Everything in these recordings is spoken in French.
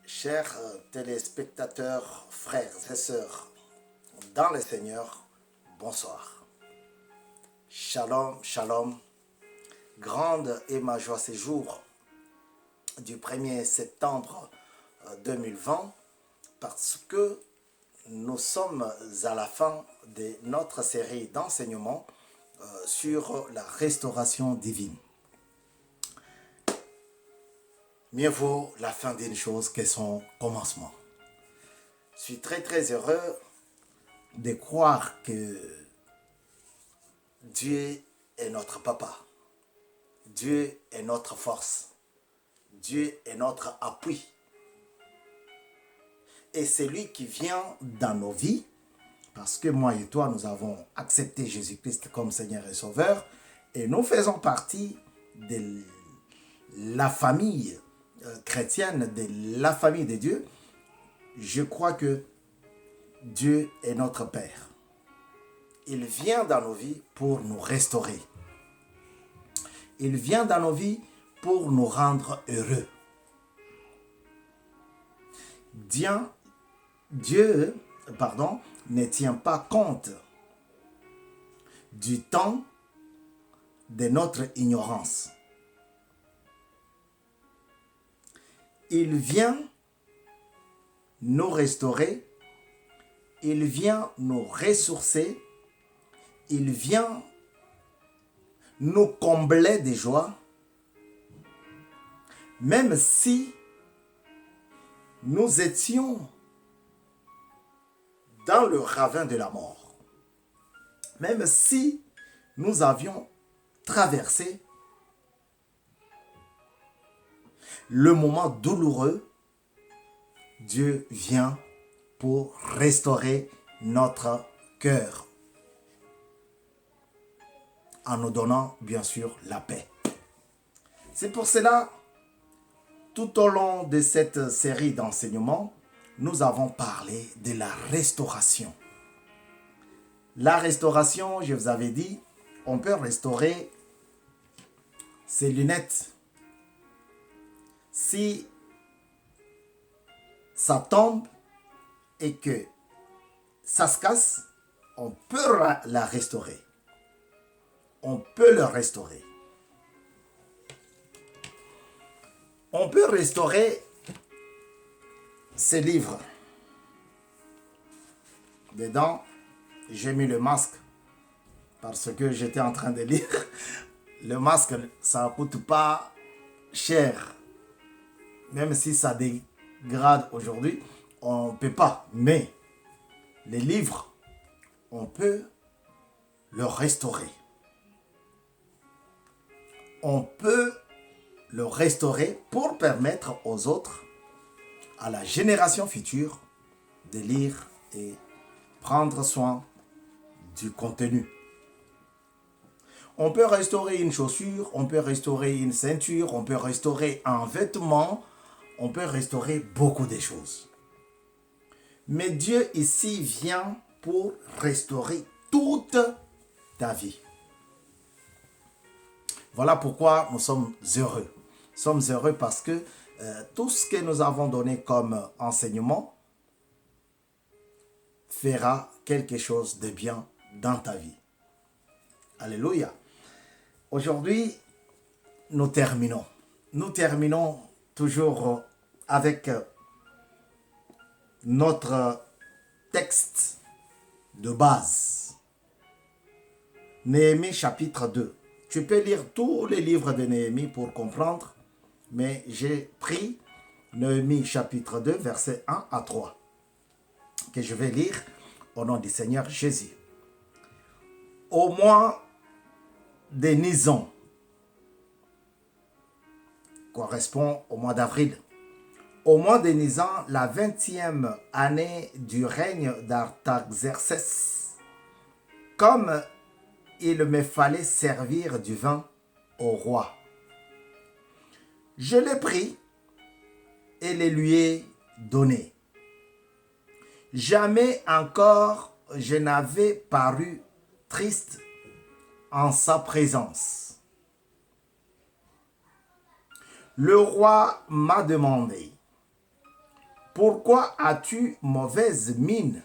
Chers téléspectateurs, frères et sœurs, dans le Seigneur, bonsoir. Shalom, shalom. Grande est ma joie ces jours du 1er septembre 2020 parce que nous sommes à la fin de notre série d'enseignements sur la restauration divine. Mieux vaut la fin d'une chose que son commencement. Je suis très heureux de croire que Dieu est notre papa. Dieu est notre force. Dieu est notre appui. Et c'est lui qui vient dans nos vies, parce que moi et toi, nous avons accepté Jésus-Christ comme Seigneur et Sauveur, et nous faisons partie de la famille chrétienne, de la famille de Dieu. Je crois que Dieu est notre Père. Il vient dans nos vies pour nous restaurer. Il vient dans nos vies pour nous rendre heureux. Dieu ne tient pas compte du temps de notre ignorance. Il vient nous restaurer, il vient nous ressourcer, il vient nous combler de joie, même si nous étions dans le ravin de la mort, même si nous avions traversé le moment douloureux, Dieu vient pour restaurer notre cœur en nous donnant bien sûr la paix. C'est pour cela, tout au long de cette série d'enseignements, nous avons parlé de la restauration. La restauration, je vous avais dit, on peut restaurer ses lunettes. Si ça tombe et que ça se casse, on peut la restaurer. On peut le restaurer. On peut restaurer ces livres. Dedans, j'ai mis le masque parce que j'étais en train de lire. Le masque, ça ne coûte pas cher. Même si ça dégrade aujourd'hui, on ne peut pas. Mais les livres, on peut le restaurer. On peut le restaurer pour permettre aux autres, à la génération future, de lire et prendre soin du contenu. On peut restaurer une chaussure, on peut restaurer une ceinture, on peut restaurer un vêtement, on peut restaurer beaucoup de choses. Mais Dieu ici vient pour restaurer toute ta vie. Voilà pourquoi nous sommes heureux. Nous sommes heureux parce que tout ce que nous avons donné comme enseignement fera quelque chose de bien dans ta vie. Alléluia. Aujourd'hui, nous terminons. Nous terminons toujours avec notre texte de base. Néhémie chapitre 2. Tu peux lire tous les livres de Néhémie pour comprendre, mais j'ai pris Néhémie chapitre 2, versets 1 à 3, que je vais lire au nom du Seigneur Jésus. Au mois de Nisan, correspond au mois d'avril. Au mois de Nisan, la 20e année du règne d'Artaxerxès, comme il me fallait servir du vin au roi, je l'ai pris et le lui ai donné. Jamais encore je n'avais paru triste en sa présence. Le roi m'a demandé: pourquoi as-tu mauvaise mine?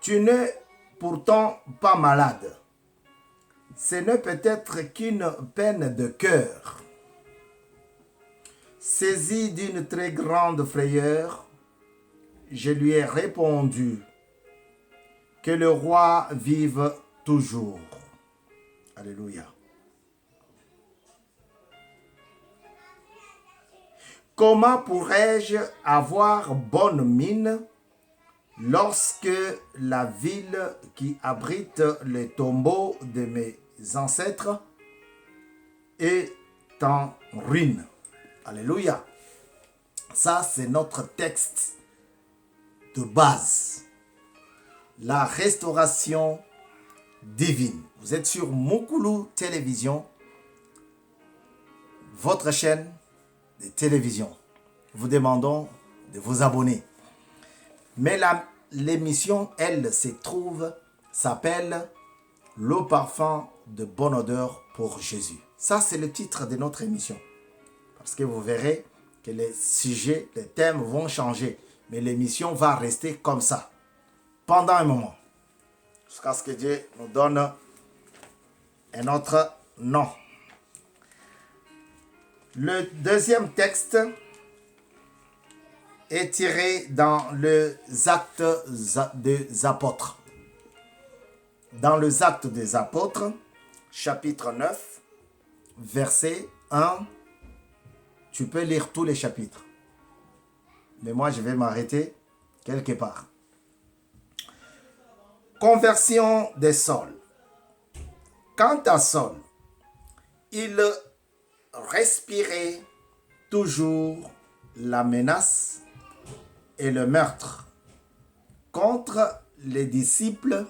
Tu n'es pourtant pas malade. Ce n'est peut-être qu'une peine de cœur. Saisi d'une très grande frayeur, je lui ai répondu que le roi vive toujours. Alléluia. Comment pourrais-je avoir bonne mine lorsque la ville qui abrite les tombeaux de mes ancêtres est en ruine? Alléluia. Ça, c'est notre texte de base. La restauration divine. Vous êtes sur Mukulu Télévision, votre chaîne de télévision. Vous demandons de vous abonner. Mais l'émission, elle, s'appelle Le parfum de bonne odeur pour Jésus. Ça, c'est le titre de notre émission. Parce que vous verrez que les sujets, les thèmes vont changer. Mais l'émission va rester comme ça. Pendant un moment. Jusqu'à ce que Dieu nous donne un autre nom. Le deuxième texte est tiré dans les Actes des Apôtres. Dans les Actes des Apôtres, chapitre 9, verset 1. Tu peux lire tous les chapitres. Mais moi, je vais m'arrêter quelque part. Conversion de Saul. Quant à Saul, il respirait toujours la menace et le meurtre contre les disciples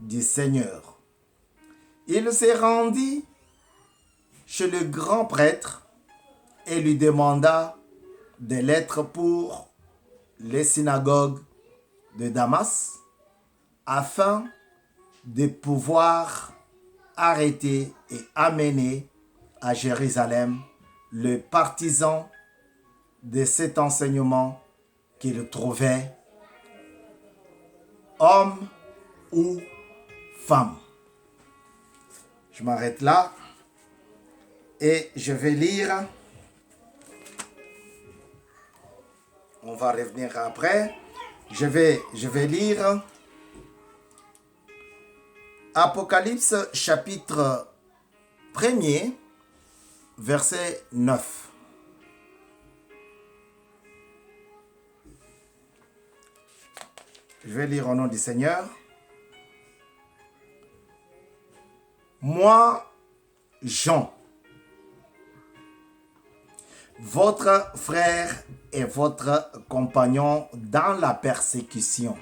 du Seigneur. Il se rendit chez le grand prêtre et lui demanda des lettres pour les synagogues de Damas afin de pouvoir arrêter et amener à Jérusalem le partisan de cet enseignement qu'il trouvait, homme ou femme. Je m'arrête là et je vais lire. On va revenir après. Je vais lire Apocalypse chapitre 1er, verset 9. Je vais lire au nom du Seigneur. Moi, Jean, votre frère et votre compagnon dans la persécution,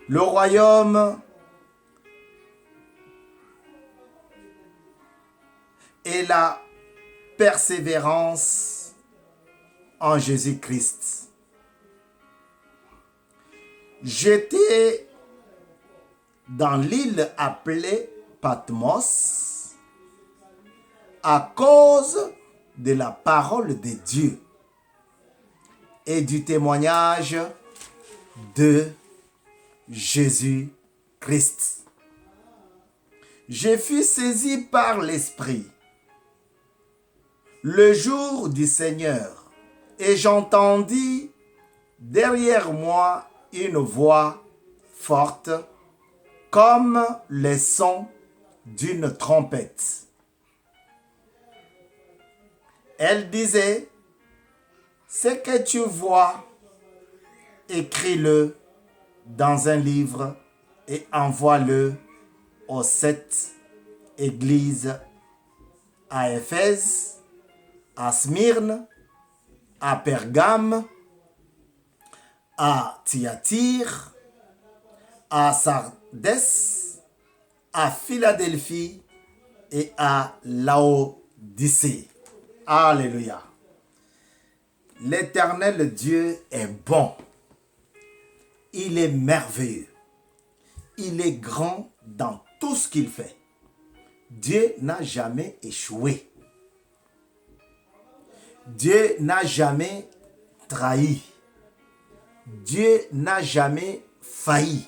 le royaume et la persévérance en Jésus-Christ. J'étais dans l'île appelée Patmos à cause de la parole de Dieu et du témoignage de Jésus-Christ. Je fus saisi par l'Esprit le jour du Seigneur et j'entendis derrière moi une voix forte comme le son d'une trompette. Elle disait, ce que tu vois, écris-le dans un livre et envoie-le aux 7 églises, à Éphèse, à Smyrne, à Pergame, à Thyatire, à Sardis, à Philadelphie et à Laodicée. Alléluia. L'Éternel Dieu est bon. Il est merveilleux. Il est grand dans tout ce qu'il fait. Dieu n'a jamais échoué. Dieu n'a jamais trahi. Dieu n'a jamais failli.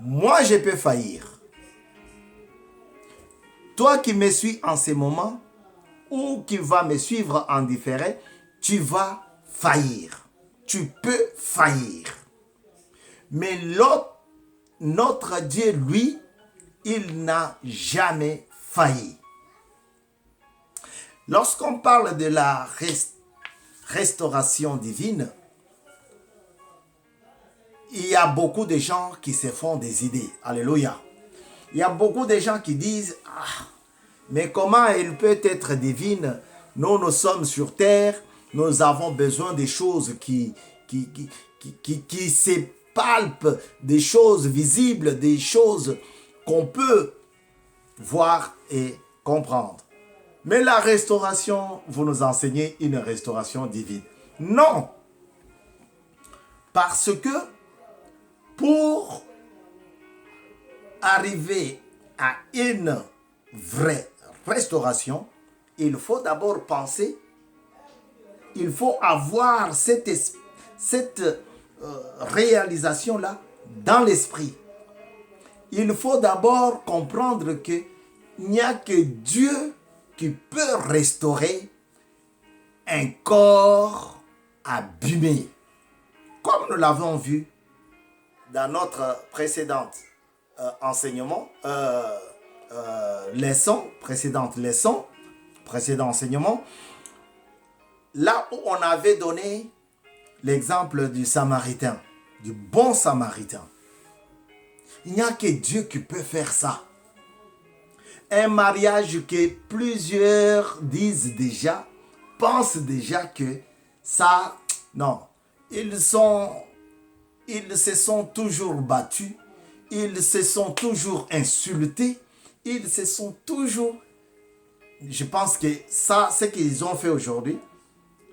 Moi, je peux faillir. Toi qui me suis en ce moment ou qui va me suivre en différé, tu vas faillir. Tu peux faillir. Mais notre Dieu, lui, il n'a jamais failli. Lorsqu'on parle de la restauration divine, il y a beaucoup de gens qui se font des idées. Alléluia. Il y a beaucoup de gens qui disent, ah, mais comment elle peut être divine? Nous sommes sur terre, nous avons besoin des choses qui se palpent, des choses visibles, des choses qu'on peut voir et comprendre. Mais la restauration, vous nous enseignez une restauration divine. Non. Parce que pour arriver à une vraie restauration, il faut d'abord penser, il faut avoir cette réalisation-là dans l'esprit. Il faut d'abord comprendre qu'il n'y a que Dieu qui peut restaurer un corps abîmé. Comme nous l'avons vu dans notre précédente précédent enseignement, là où on avait donné l'exemple du Samaritain, du bon Samaritain. Il n'y a que Dieu qui peut faire ça. Un mariage que plusieurs disent déjà, pensent déjà que ça, non. Ils se sont toujours battus, ils se sont toujours insultés, ils se sont toujours... Je pense que ça, ce qu'ils ont fait aujourd'hui,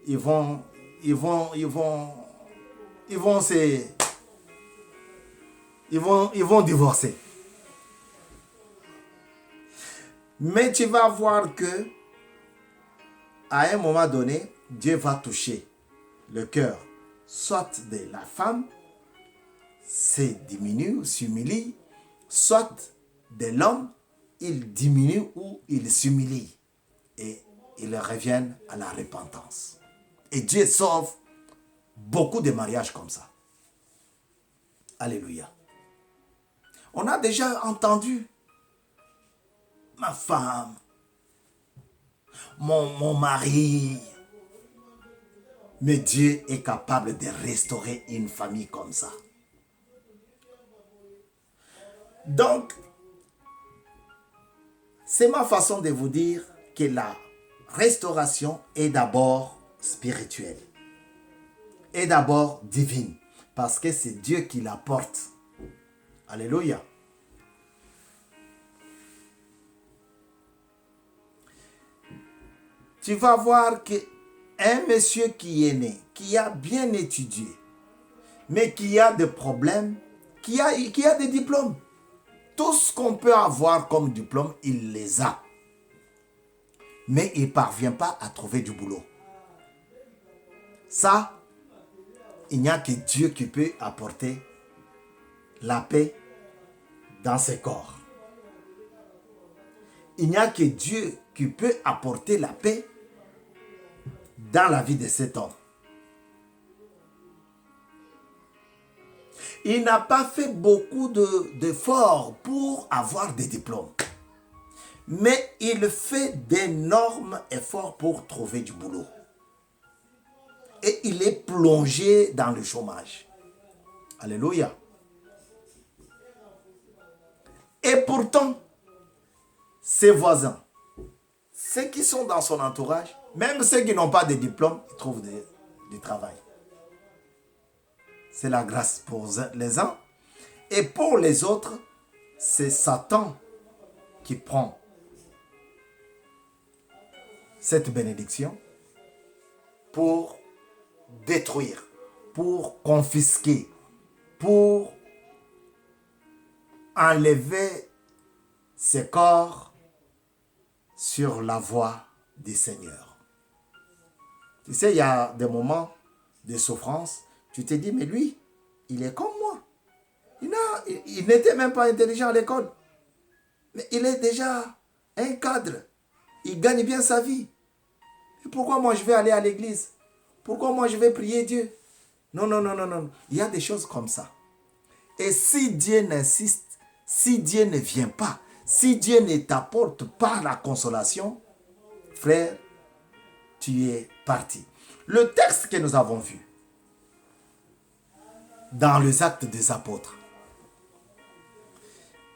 ils vont divorcer. Mais tu vas voir que à un moment donné, Dieu va toucher le cœur, soit de la femme, s'humilie, soit de l'homme, il diminue ou il s'humilie. Et ils reviennent à la repentance. Et Dieu sauve beaucoup de mariages comme ça. Alléluia. On a déjà entendu ma femme, mon mari. Mais Dieu est capable de restaurer une famille comme ça. Donc, c'est ma façon de vous dire que la restauration est d'abord spirituelle, est d'abord divine, parce que c'est Dieu qui la porte. Alléluia. Tu vas voir qu'un monsieur qui est né, qui a bien étudié, mais qui a des problèmes, qui a des diplômes, tout ce qu'on peut avoir comme diplôme, il les a. Mais il ne parvient pas à trouver du boulot. Ça, il n'y a que Dieu qui peut apporter la paix dans ses corps. Il n'y a que Dieu qui peut apporter la paix dans la vie de cet homme. Il n'a pas fait beaucoup d'efforts pour avoir des diplômes. Mais il fait d'énormes efforts pour trouver du boulot. Et il est plongé dans le chômage. Alléluia. Et pourtant, ses voisins, ceux qui sont dans son entourage, même ceux qui n'ont pas de diplôme, ils trouvent du travail. C'est la grâce pour les uns. Et pour les autres, c'est Satan qui prend cette bénédiction pour détruire, pour confisquer, pour enlever ses corps sur la voie du Seigneur. Tu sais, il y a des moments de souffrance, tu te dis, mais lui, il est comme moi. Il n'était même pas intelligent à l'école. Mais il est déjà un cadre. Il gagne bien sa vie. Et pourquoi moi je vais aller à l'église? Pourquoi moi je vais prier Dieu? Non, non, non, non, non. Il y a des choses comme ça. Et si Dieu n'insiste, si Dieu ne vient pas, si Dieu ne t'apporte pas la consolation, frère, tu es parti. Le texte que nous avons vu dans les Actes des Apôtres,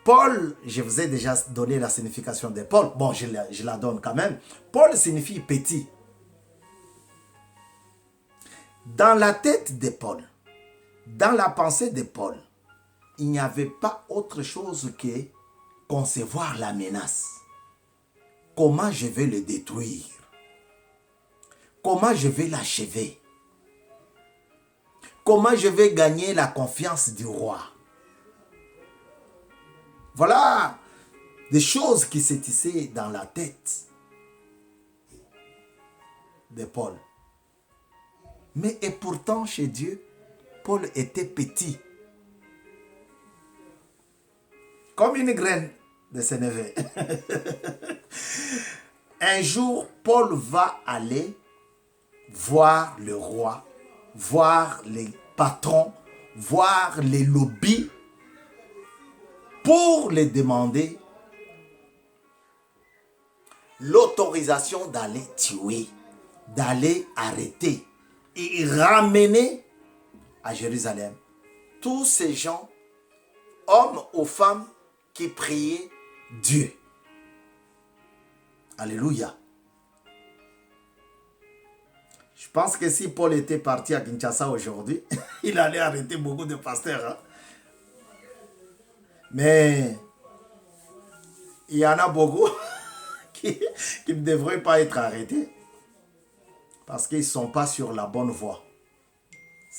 Paul, je vous ai déjà donné la signification de Paul. Bon, je la donne quand même. Paul signifie petit. Dans la tête de Paul, dans la pensée de Paul, il n'y avait pas autre chose que concevoir la menace. Comment je vais le détruire? Comment je vais l'achever? Comment je vais gagner la confiance du roi? Voilà des choses qui se tissaient dans la tête de Paul. Mais et pourtant, chez Dieu, Paul était petit. Comme une graine de sénévé. Un jour, Paul va aller voir le roi, voir les patrons, voir les lobbies pour les demander l'autorisation d'aller tuer, d'aller arrêter et ramener à Jérusalem tous ces gens, hommes ou femmes, qui priaient Dieu. Alléluia. Je pense que si Paul était parti à Kinshasa aujourd'hui, il allait arrêter beaucoup de pasteurs. Hein? Mais il y en a beaucoup qui ne devraient pas être arrêtés parce qu'ils ne sont pas sur la bonne voie.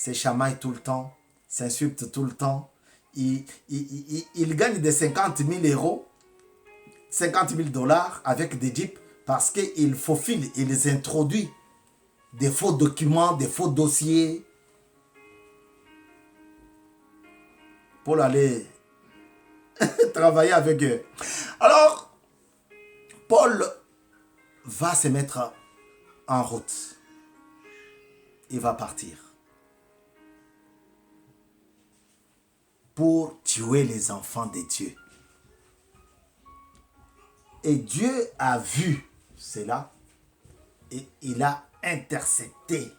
Ils chamaillent tout le temps, s'insultent tout le temps. Ils gagnent des 50 000 euros, 50 000 dollars avec des jeeps parce qu'ils faufilent, ils introduisent des faux documents, des faux dossiers pour aller travailler avec eux. Alors, Paul va se mettre en route. Il va partir pour tuer les enfants de Dieu. Et Dieu a vu cela et il a intercepté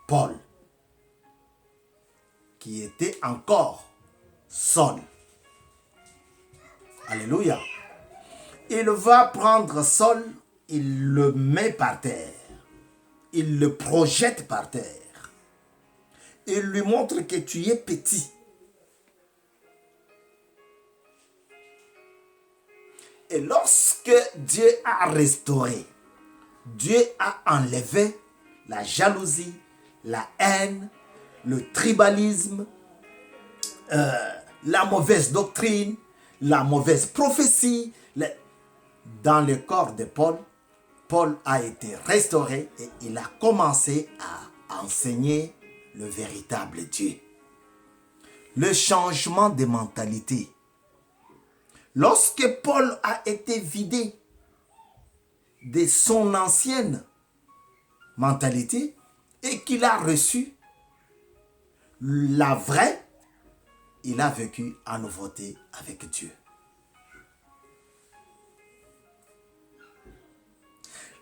Paul, qui était encore Saul. Alléluia. Il va prendre Saul, il le met par terre. Il le projette par terre. Il lui montre que tu es petit. Et lorsque Dieu a restauré, Dieu a enlevé la jalousie, la haine, le tribalisme, la mauvaise doctrine, la mauvaise prophétie. Dans le corps de Paul, Paul a été restauré et il a commencé à enseigner le véritable Dieu. Le changement de mentalité. Lorsque Paul a été vidé de son ancienne mentalité et qu'il a reçu la vraie, il a vécu en nouveauté avec Dieu.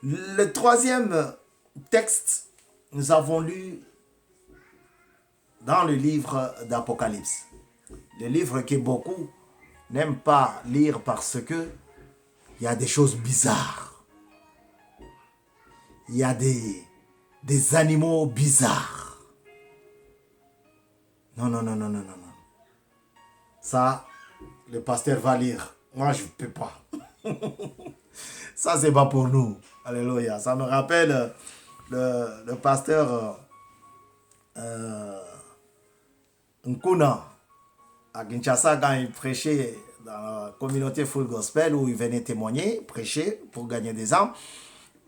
Le troisième texte, nous avons lu dans le livre d'Apocalypse. Le livre que beaucoup n'aiment pas lire parce que il y a des choses bizarres. Il y a des animaux bizarres. Non, non, non, non, non, non, non. Ça, le pasteur va lire. Moi, je ne peux pas. Ça, c'est pas pour nous. Alléluia. Ça me rappelle le pasteur Nkuna à Kinshasa quand il prêchait dans la communauté Full Gospel où il venait témoigner, prêcher pour gagner des âmes.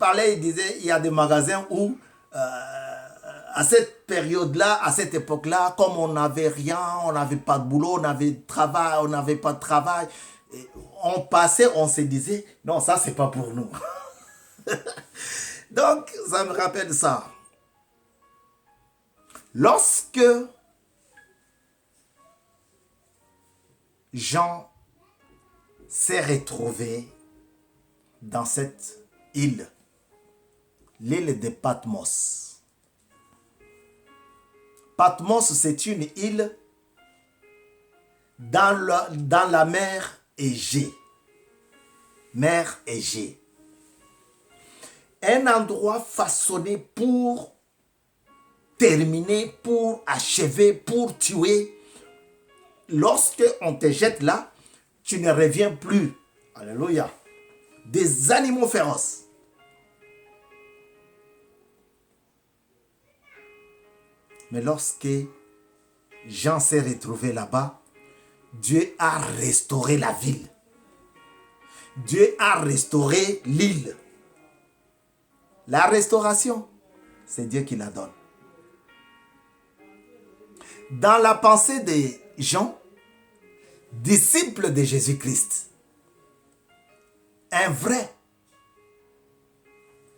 parlait, il disait, il y a des magasins où, à cette période-là, à cette époque-là, comme on n'avait rien, on n'avait pas de boulot, on n'avait de travail, on n'avait pas de travail, on passait, on se disait, non, ça, c'est pas pour nous. Donc, ça me rappelle ça. Lorsque Jean s'est retrouvé dans cette île, l'île de Patmos. Patmos, c'est une île dans la mer Égée. Mer Égée. Un endroit façonné pour terminer, pour achever, pour tuer. Lorsque on te jette là, tu ne reviens plus. Alléluia. Des animaux féroces. Mais lorsque Jean s'est retrouvé là-bas, Dieu a restauré la ville. Dieu a restauré l'île. La restauration, c'est Dieu qui la donne. Dans la pensée de Jean, disciple de Jésus-Christ, un vrai,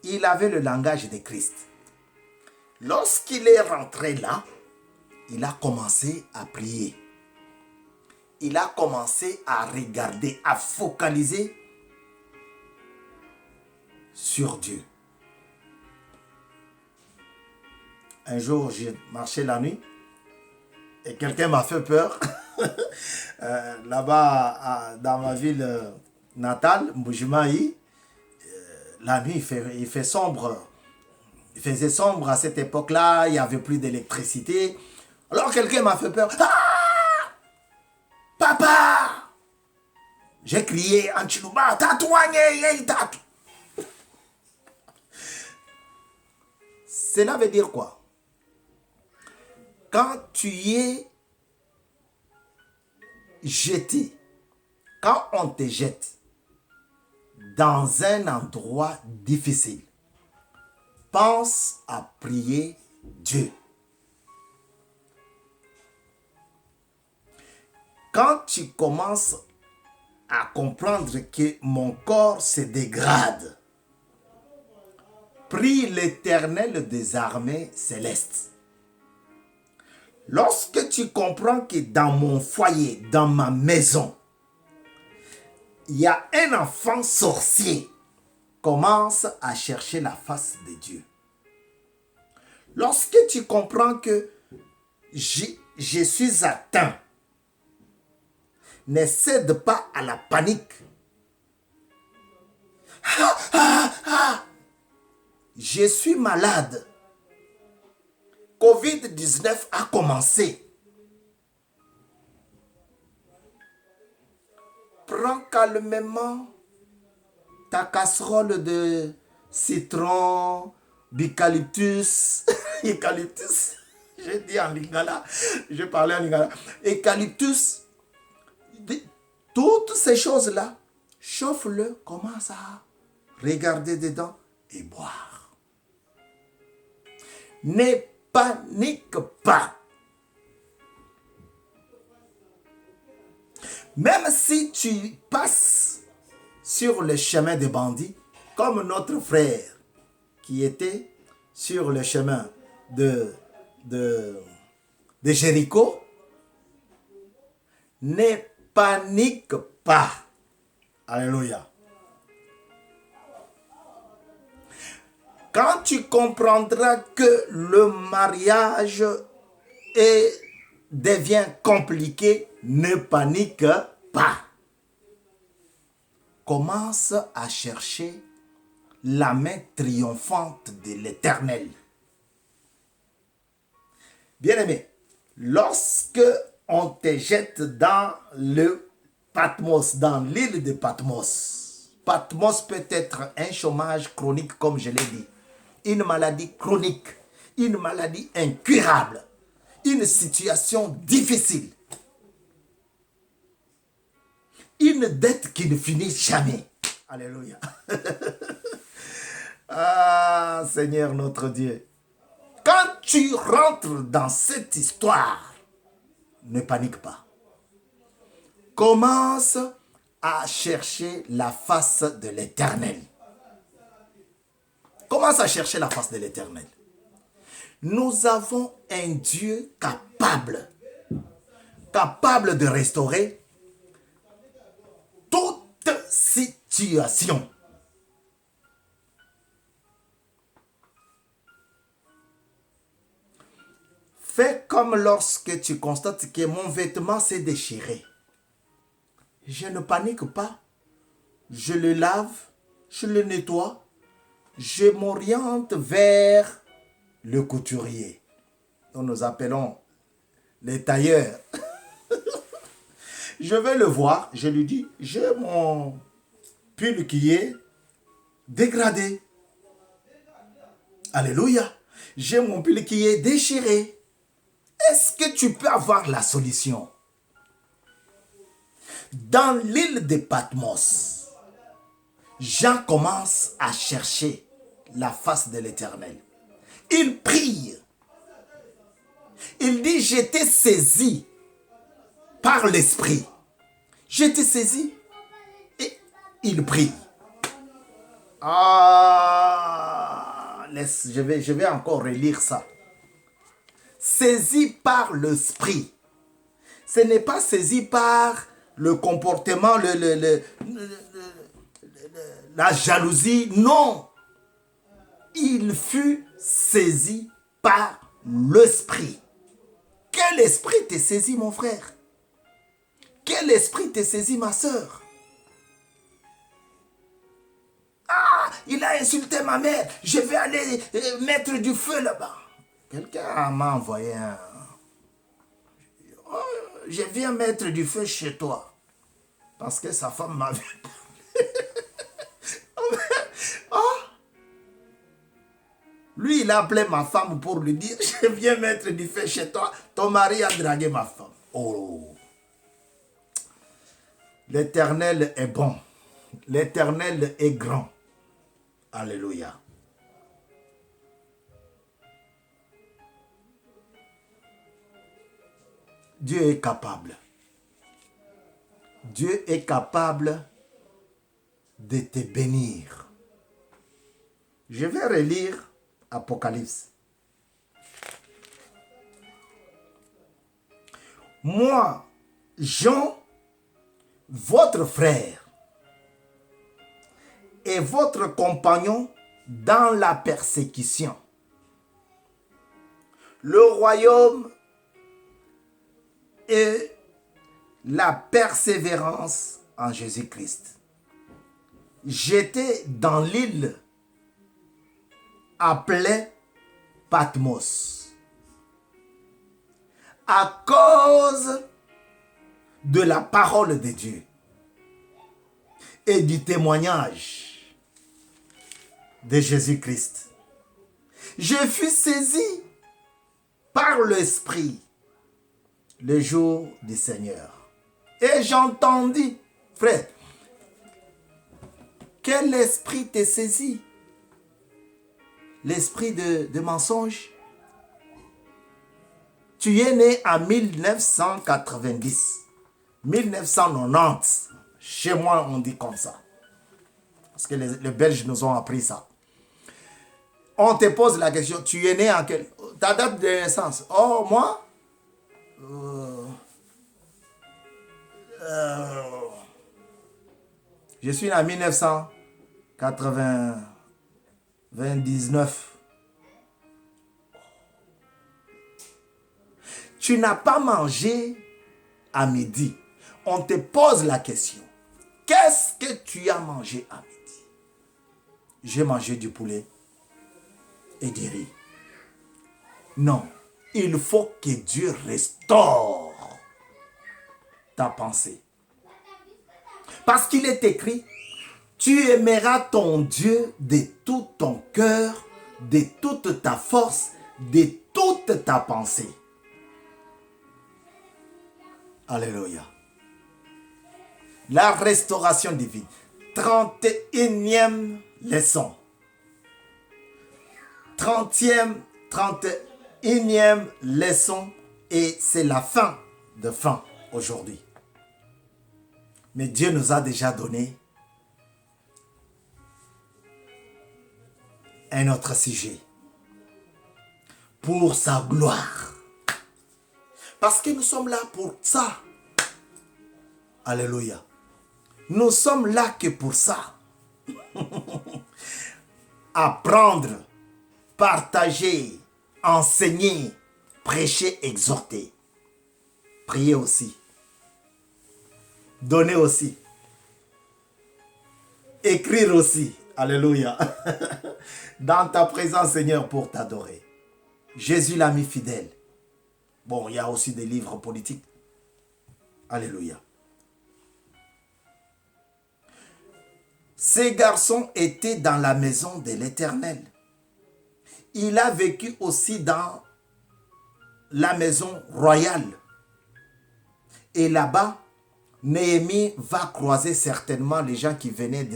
il avait le langage de Christ. Lorsqu'il est rentré là, il a commencé à prier. Il a commencé à regarder, à focaliser sur Dieu. Un jour, j'ai marché la nuit et quelqu'un m'a fait peur. Là-bas, dans ma ville natale, Mbujimaï, la nuit, il fait sombre. Il faisait sombre à cette époque-là, il n'y avait plus d'électricité. Alors quelqu'un m'a fait peur. Ah! Papa! J'ai crié en Chiluba, tatouanye, tatou. Cela veut dire quoi? Quand tu es jeté, quand on te jette dans un endroit difficile, pense à prier Dieu. Quand tu commences à comprendre que mon corps se dégrade, prie l'Éternel des armées célestes. Lorsque tu comprends que dans mon foyer, dans ma maison, il y a un enfant sorcier, commence à chercher la face de Dieu. Lorsque tu comprends que je suis atteint, ne cède pas à la panique. Je suis malade. Covid-19 a commencé. Prends calmement ta casserole de citron, d'eucalyptus. Eucalyptus, j'ai dit en lingala, je parlais en lingala. Eucalyptus, toutes ces choses-là, chauffe-le, commence à regarder dedans et boire. Ne panique pas. Même si tu passes sur le chemin des bandits, comme notre frère qui était sur le chemin de Jéricho, ne panique pas. Alléluia. Quand tu comprendras que le mariage devient compliqué, ne panique pas. Commence à chercher la main triomphante de l'Éternel. Bien-aimé, lorsque on te jette dans le Patmos, dans l'île de Patmos, Patmos peut être un chômage chronique, comme je l'ai dit, une maladie chronique, une maladie incurable, une situation difficile, une dette qui ne finit jamais. Alléluia. Ah, Seigneur notre Dieu. Quand tu rentres dans cette histoire, ne panique pas. Commence à chercher la face de l'Éternel. Commence à chercher la face de l'Éternel. Nous avons un Dieu capable de restaurer toute situation. Fais comme lorsque tu constates que mon vêtement s'est déchiré. Je ne panique pas. Je le lave, je le nettoie, je m'oriente vers le couturier, dont nous appelons les tailleurs. Je vais le voir, je lui dis, j'ai mon pull qui est dégradé. Alléluia. J'ai mon pull qui est déchiré. Est-ce que tu peux avoir la solution? Dans l'île de Patmos, Jean commence à chercher la face de l'Éternel. Il prie. Il dit, j'étais saisi par l'Esprit. J'étais saisi et il prie. Ah, je vais encore relire ça. Saisi par l'Esprit. Ce n'est pas saisi par le comportement, la jalousie. Non. Il fut saisi par l'Esprit. Quel esprit t'est saisi, mon frère? Quel esprit t'est saisi, ma soeur? Ah, il a insulté ma mère. Je vais aller mettre du feu là-bas. Quelqu'un m'a envoyé un... Oh, je viens mettre du feu chez toi. Parce que sa femme m'avait parlé. Oh. Lui, il a appelé ma femme pour lui dire, je viens mettre du feu chez toi. Ton mari a dragué ma femme. Oh. L'Éternel est bon. L'Éternel est grand. Alléluia. Dieu est capable. Dieu est capable de te bénir. Je vais relire Apocalypse. Moi, Jean, votre frère et votre compagnon dans la persécution, le royaume et la persévérance en Jésus-Christ. J'étais dans l'île appelée Patmos à cause de la parole de Dieu et du témoignage de Jésus-Christ. Je fus saisi par l'Esprit le jour du Seigneur. Et j'entendis, frère, quel esprit t'est saisi? L'esprit de mensonge? Tu es né en 1990, 1990. Chez moi, on dit comme ça. Parce que les Belges nous ont appris ça. On te pose la question, tu es né en quel... Ta date de naissance? Oh, moi? Je suis né en 1999. Tu n'as pas mangé à midi. On te pose la question. Qu'est-ce que tu as mangé à midi? J'ai mangé du poulet et du riz. Non, il faut que Dieu restaure ta pensée. Parce qu'il est écrit, tu aimeras ton Dieu de tout ton cœur, de toute ta force, de toute ta pensée. Alléluia. La restauration divine. 31e leçon. 31e leçon et c'est la fin de fin aujourd'hui. Mais Dieu nous a déjà donné un autre sujet. Pour sa gloire. Parce que nous sommes là pour ça. Alléluia. Nous sommes là que pour ça. Apprendre, partager, enseigner, prêcher, exhorter. Prier aussi. Donner aussi. Écrire aussi. Alléluia. Dans ta présence, Seigneur, pour t'adorer. Jésus l'ami fidèle. Bon, il y a aussi des livres politiques. Alléluia. Ces garçons étaient dans la maison de l'Éternel. Il a vécu aussi dans la maison royale. Et là-bas, Néhémie va croiser certainement les gens qui venaient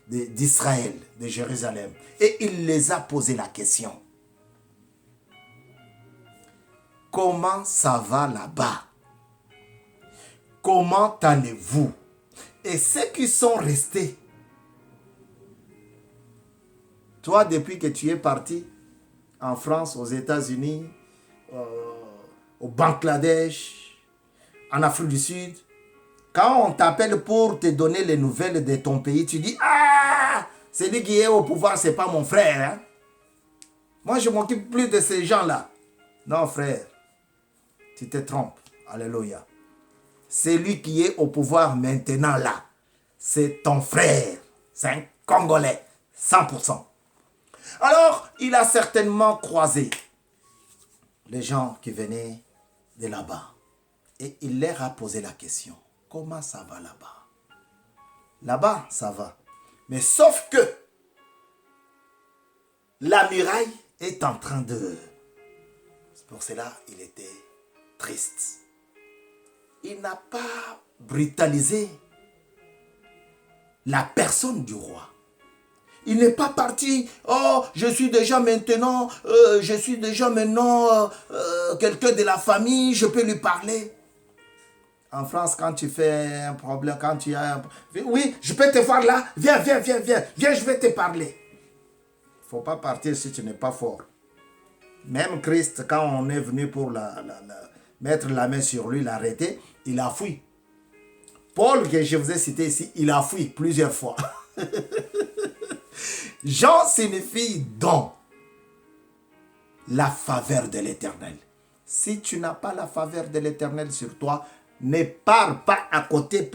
d'Israël, de Jérusalem. Et il les a posé la question. Comment ça va là-bas? Comment allez-vous? Et ceux qui sont restés, toi, depuis que tu es parti en France, aux États-Unis, au Bangladesh, en Afrique du Sud, quand on t'appelle pour te donner les nouvelles de ton pays, tu dis « Ah, celui qui est au pouvoir, ce n'est pas mon frère. Hein? Moi, je ne m'occupe plus de ces gens-là. » Non, frère, tu te trompes. Alléluia. Celui qui est au pouvoir maintenant là, c'est ton frère. C'est un Congolais, 100%. Alors, il a certainement croisé les gens qui venaient de là-bas. Et il leur a posé la question. Comment ça va là-bas? Là-bas, ça va. Mais sauf que la muraille est en train de... C'est pour cela il était triste. Il n'a pas brutalisé la personne du roi. Il n'est pas parti, oh, je suis déjà maintenant quelqu'un de la famille, je peux lui parler. En France, quand tu fais un problème, quand tu as un... Oui, je peux te voir là, viens, je vais te parler. Il ne faut pas partir si tu n'es pas fort. Même Christ, quand on est venu pour mettre la main sur lui, l'arrêter, il a fui. Paul, que je vous ai cité ici, il a fui plusieurs fois. Jean signifie don. La faveur de l'Éternel. Si tu n'as pas la faveur de l'Éternel sur toi, ne pars pas à côté pour